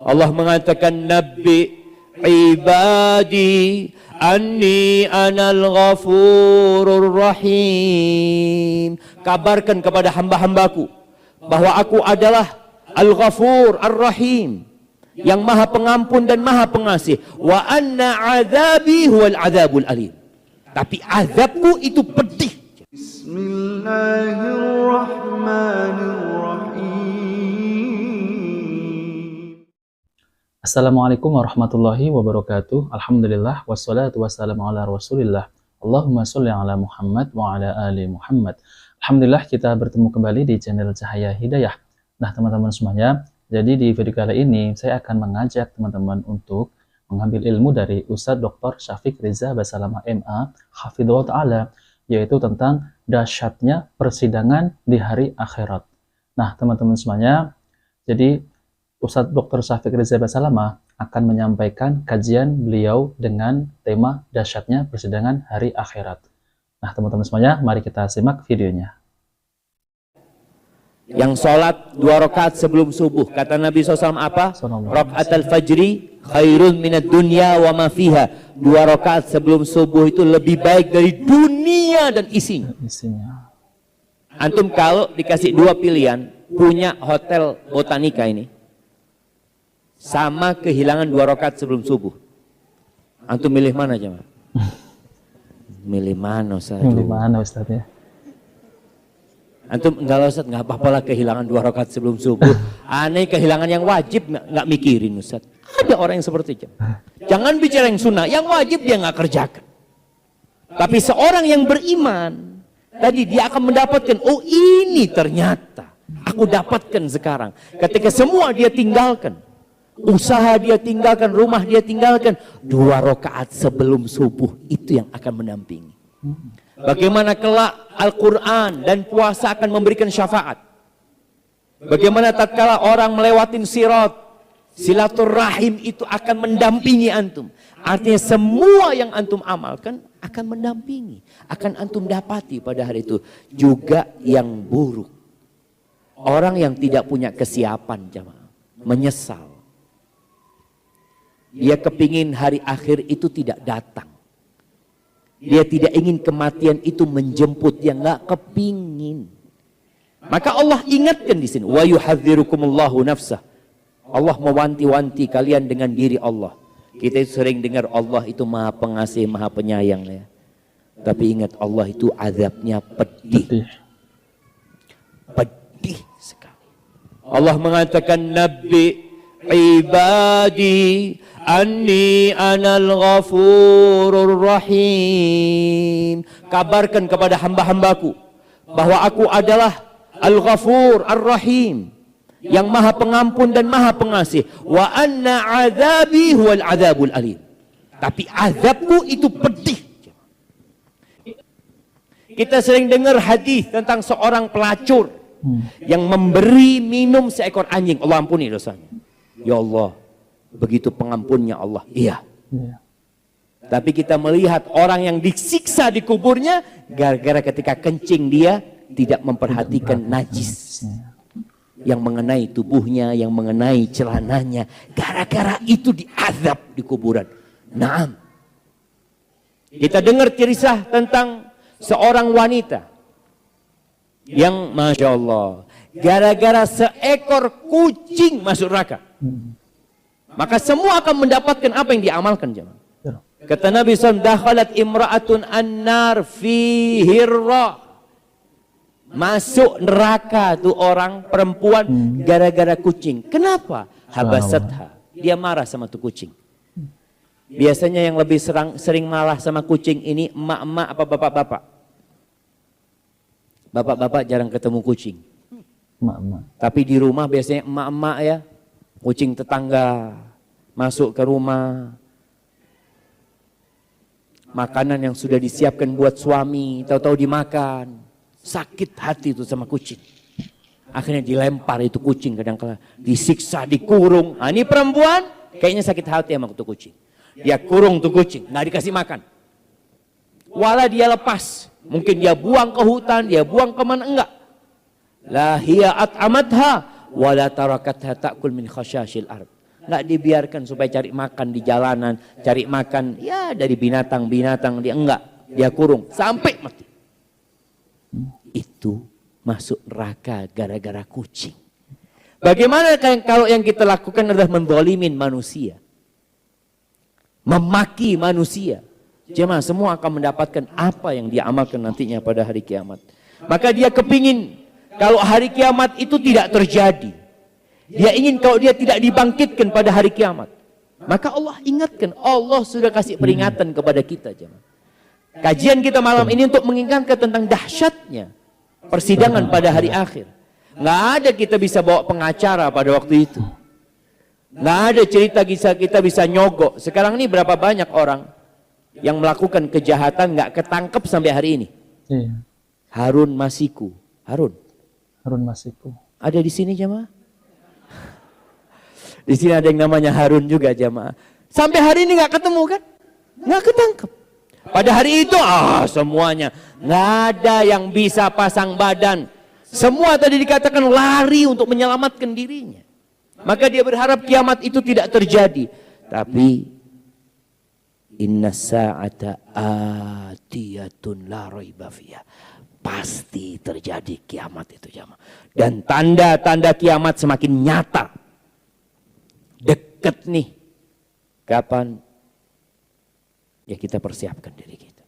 Allah mengatakan, Nabi ibadi anni anal ghafurur rahim. Kabarkan kepada hamba-hambaku bahwa aku adalah al-ghafur ar-rahim, yang maha pengampun dan maha pengasih. Wa anna azabi huwal azabul alim. Tapi azabku itu pedih. Bismillahirrahmanirrahim. Assalamualaikum warahmatullahi wabarakatuh. Alhamdulillah wassalatu wassalamu ala Rasulillah. Allahumma sholli ala Muhammad wa ala ali Muhammad. Alhamdulillah kita bertemu kembali di channel Cahaya Hidayah. Nah, teman-teman semuanya, jadi di video kali ini saya akan mengajak teman-teman untuk mengambil ilmu dari Ustadz Dr. Syafiq Riza Basalamah MA Hafidhullah Ta'ala, yaitu tentang dahsyatnya persidangan di hari akhirat. Nah, teman-teman semuanya, jadi Ustadz Dr. Syafiq Riza Basalamah akan menyampaikan kajian beliau dengan tema dahsyatnya persidangan hari akhirat. Nah, teman-teman semuanya, mari kita simak videonya. Yang sholat 2 rakaat sebelum subuh, kata Nabi SAW apa? Rakaat al-fajri khairun minad dunya wa ma fiha. 2 rakaat sebelum subuh itu lebih baik dari dunia dan isinya. Antum kalau dikasih 2 pilihan, punya hotel Botanika ini sama kehilangan 2 rakaat sebelum subuh, antum milih mana jemaah? Milih mana Ustaz? Milih mana Ustaz ya? Antum enggak lah Ustaz, enggak apa-apa lah kehilangan 2 rakaat sebelum subuh. Aneh kehilangan yang wajib enggak mikirin Ustaz. Ada orang yang seperti itu. Jangan bicara yang sunnah, yang wajib dia enggak kerjakan. Tapi seorang yang beriman, tadi dia akan mendapatkan, oh ini ternyata aku dapatkan sekarang. Ketika semua dia tinggalkan, usaha dia tinggalkan, rumah dia tinggalkan, 2 rakaat sebelum subuh itu yang akan mendampingi. Bagaimana kelak Al-Quran dan puasa akan memberikan syafaat. Bagaimana tatkala orang melewatin sirat, silaturahim itu akan mendampingi antum. Artinya semua yang antum amalkan akan mendampingi, akan antum dapati pada hari itu. Juga yang buruk, orang yang tidak punya kesiapan jamaah, menyesal. Dia kepingin hari akhir itu tidak datang. Dia tidak ingin kematian itu menjemput, dia nggak kepingin. Maka Allah ingatkan di sini, wa yuhadzirukumullahu nafsah. Allah mewanti-wanti kalian dengan diri Allah. Kita sering dengar Allah itu maha pengasih, maha penyayang ya. Tapi ingat, Allah itu azabnya pedih. Pedih sekali. Allah mengatakan, Nabi ibadi anni anal ghafurur rahim. Kabarkan kepada hamba-hambaku bahwa aku adalah al-ghafur ar-rahim, yang maha pengampun dan maha pengasih. Wa anna azabi huwal azabul alim. Tapi azabku itu pedih. Kita sering dengar hadis tentang seorang pelacur yang memberi minum seekor anjing. Allah ampuni dosanya. Ya Allah, begitu pengampunnya Allah. Iya. Tapi kita melihat orang yang disiksa di kuburnya gara-gara ketika kencing dia tidak memperhatikan najis yang mengenai tubuhnya, yang mengenai celananya. Gara-gara itu diazab di kuburan. Naam. Kita dengar cerita tentang seorang wanita yang Masya Allah, gara-gara seekor kucing masuk neraka. Maka semua akan mendapatkan apa yang diamalkan jemaah. Kata Nabi SAW, dakhalat imra'atun an-nar fi hirra. Masuk neraka tuh orang perempuan gara-gara kucing. Kenapa? Habasatha. Dia marah sama tuh kucing. Biasanya yang lebih sering marah sama kucing ini emak-emak apa bapak-bapak? Bapak-bapak jarang ketemu kucing. Tapi di rumah biasanya emak-emak ya. Kucing tetangga masuk ke rumah, makanan yang sudah disiapkan buat suami tahu-tahu dimakan, sakit hati itu sama kucing. Akhirnya dilempar itu kucing, kadang-kala disiksa, dikurung. Nah, ini perempuan kayaknya sakit hati sama tuh kucing. Dia kurung tuh kucing, nggak dikasih makan. Walau dia lepas, mungkin dia buang ke hutan, dia buang kemana, enggak. La hiya at'amatha wala tarakatha ta'kul min khasyashil ard. Nggak dibiarkan supaya cari makan di jalanan, cari makan ya dari binatang-binatang, dia enggak, dia kurung sampai mati. Itu masuk neraka gara-gara kucing. Bagaimana kalau yang kita lakukan adalah menzalimin manusia, memaki manusia? Jemaah, semua akan mendapatkan apa yang dia amalkan nantinya pada hari kiamat. Maka dia kepingin kalau hari kiamat itu tidak terjadi. Dia ingin kalau dia tidak dibangkitkan pada hari kiamat. Maka Allah ingatkan, Allah sudah kasih peringatan kepada kita, jemaah. Kajian kita malam ini untuk mengingatkan tentang dahsyatnya persidangan pada hari akhir. Nggak ada kita bisa bawa pengacara pada waktu itu. Nggak ada cerita kita bisa nyogok. Sekarang ini berapa banyak orang yang melakukan kejahatan nggak ketangkep sampai hari ini. Iya. Harun Masiku. Harun Masiku. ada di sini, jemaah? Di sini ada yang namanya Harun juga, jemaah. Sampai hari ini nggak ketemu kan? Nggak ketangkep. Pada hari itu semuanya nggak ada yang bisa pasang badan. Semua tadi dikatakan lari untuk menyelamatkan dirinya. Maka dia berharap kiamat itu tidak terjadi. Tapi inna sa'ata atiyatun la raiba fiha. Pasti terjadi kiamat itu, jemaah. Dan tanda-tanda kiamat semakin nyata. Deket nih. Kapan? Ya kita persiapkan diri kita.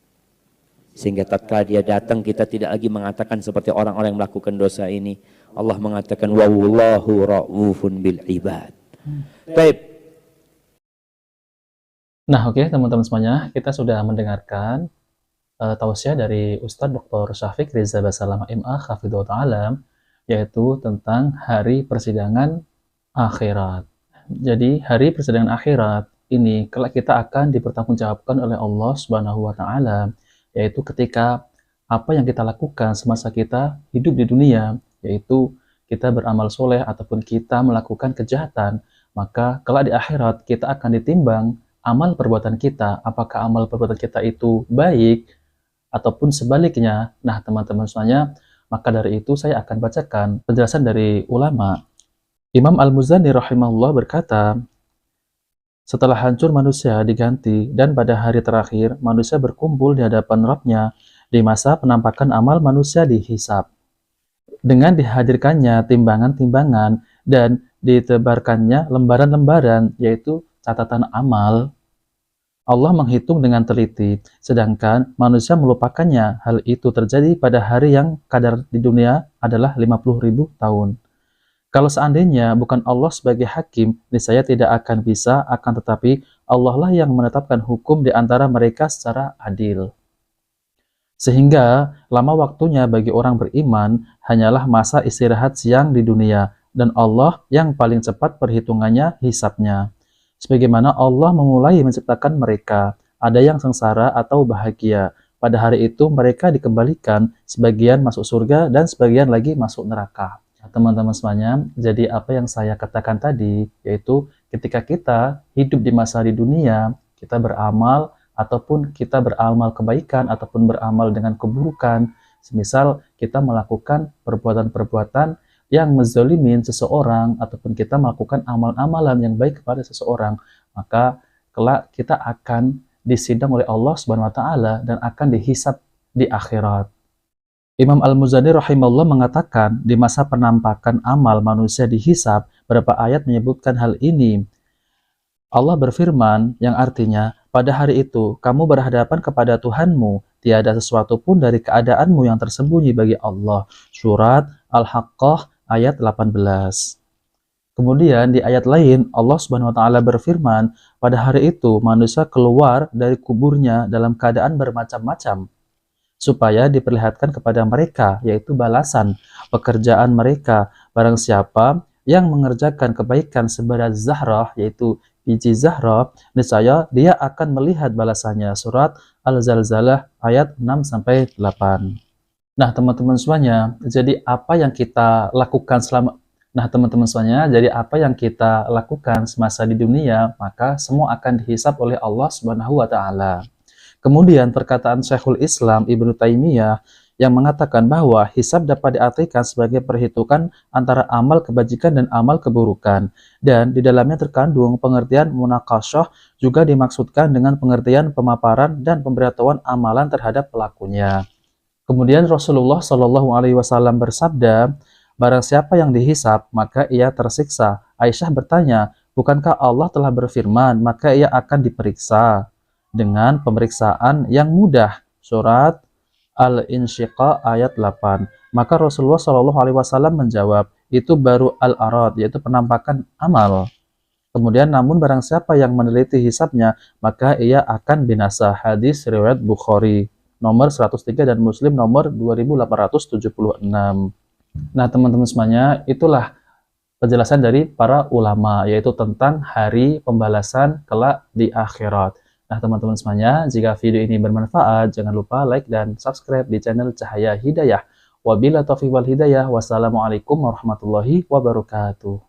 Sehingga tatkala dia datang, kita tidak lagi mengatakan seperti orang-orang yang melakukan dosa ini. Allah mengatakan wallahu ra'ufun bil ibad. Baik. Nah, oke, teman-teman semuanya, kita sudah mendengarkan tausiah dari Ustadz Dr. Syafiq Riza Basalamah MA Hafidhullah Ta'ala, yaitu tentang hari persidangan akhirat. Jadi hari persidangan akhirat ini kelak kita akan dipertanggungjawabkan oleh Allah Subhanahu wa Ta'ala, yaitu ketika apa yang kita lakukan semasa kita hidup di dunia, yaitu kita beramal soleh ataupun kita melakukan kejahatan, maka kelak di akhirat kita akan ditimbang amal perbuatan kita, apakah amal perbuatan kita itu baik ataupun sebaliknya. Nah, teman-teman semuanya, maka dari itu saya akan bacakan penjelasan dari ulama. Imam Al-Muzani rahimahullah berkata, setelah hancur manusia diganti dan pada hari terakhir manusia berkumpul di hadapan Rabb-nya di masa penampakan amal manusia dihisab. Dengan dihadirkannya timbangan-timbangan dan ditebarkannya lembaran-lembaran, yaitu catatan amal, Allah menghitung dengan teliti, sedangkan manusia melupakannya. Hal itu terjadi pada hari yang kadar di dunia adalah 50.000 tahun. Kalau seandainya bukan Allah sebagai hakim, niscaya tidak akan bisa, akan tetapi Allah lah yang menetapkan hukum di antara mereka secara adil. Sehingga lama waktunya bagi orang beriman hanyalah masa istirahat siang di dunia, dan Allah yang paling cepat perhitungannya, hisabnya. Sebagaimana Allah memulai menciptakan mereka, ada yang sengsara atau bahagia. Pada hari itu mereka dikembalikan, sebagian masuk surga dan sebagian lagi masuk neraka. Teman-teman semuanya, jadi apa yang saya katakan tadi, yaitu ketika kita hidup di masa di dunia, kita beramal ataupun kita beramal kebaikan ataupun beramal dengan keburukan, semisal kita melakukan perbuatan-perbuatan yang menzalimin seseorang ataupun kita melakukan amal-amalan yang baik kepada seseorang, maka kelak kita akan disidang oleh Allah Subhanahu wa Ta'ala dan akan dihisab di akhirat. Imam Al-Muzani rahimahullah mengatakan di masa penampakan amal manusia dihisab, beberapa ayat menyebutkan hal ini. Allah berfirman yang artinya, pada hari itu kamu berhadapan kepada Tuhanmu, tiada sesuatu pun dari keadaanmu yang tersembunyi bagi Allah. Surat Al-Haqqah ayat 18. Kemudian di ayat lain Allah Subhanahu wa Ta'ala berfirman, pada hari itu manusia keluar dari kuburnya dalam keadaan bermacam-macam, supaya diperlihatkan kepada mereka, yaitu balasan pekerjaan mereka. Barang siapa yang mengerjakan kebaikan seberat zahrah, yaitu biji zahrah, niscaya dia akan melihat balasannya. Surat Al-Zalzalah ayat 6-8. Nah, teman-teman semuanya, jadi apa yang kita lakukan semasa di dunia, maka semua akan dihisab oleh Allah Subhanahu wa Ta'ala. Kemudian perkataan Syekhul Islam Ibnu Taimiyah yang mengatakan bahwa hisab dapat diartikan sebagai perhitungan antara amal kebajikan dan amal keburukan. Dan di dalamnya terkandung pengertian munaqasyah juga dimaksudkan dengan pengertian pemaparan dan pemberitahuan amalan terhadap pelakunya. Kemudian Rasulullah Shallallahu Alaihi Wasallam bersabda, barang siapa yang dihisab, maka ia tersiksa. Aisyah bertanya, bukankah Allah telah berfirman, maka ia akan diperiksa dengan pemeriksaan yang mudah. Surat Al-Insyiqaq ayat 8. Maka Rasulullah Shallallahu Alaihi Wasallam menjawab, itu baru al-arad, yaitu penampakan amal. Kemudian, namun barang siapa yang meneliti hisabnya, maka ia akan binasa. Hadis riwayat Bukhari nomor 103 dan Muslim nomor 2876. Nah, teman-teman semuanya, itulah penjelasan dari para ulama, yaitu tentang hari pembalasan kelak di akhirat. Nah, teman-teman semuanya, jika video ini bermanfaat, jangan lupa like dan subscribe di channel Cahaya Hidayah. Wabillahi taufiq wal hidayah. Wassalamualaikum warahmatullahi wabarakatuh.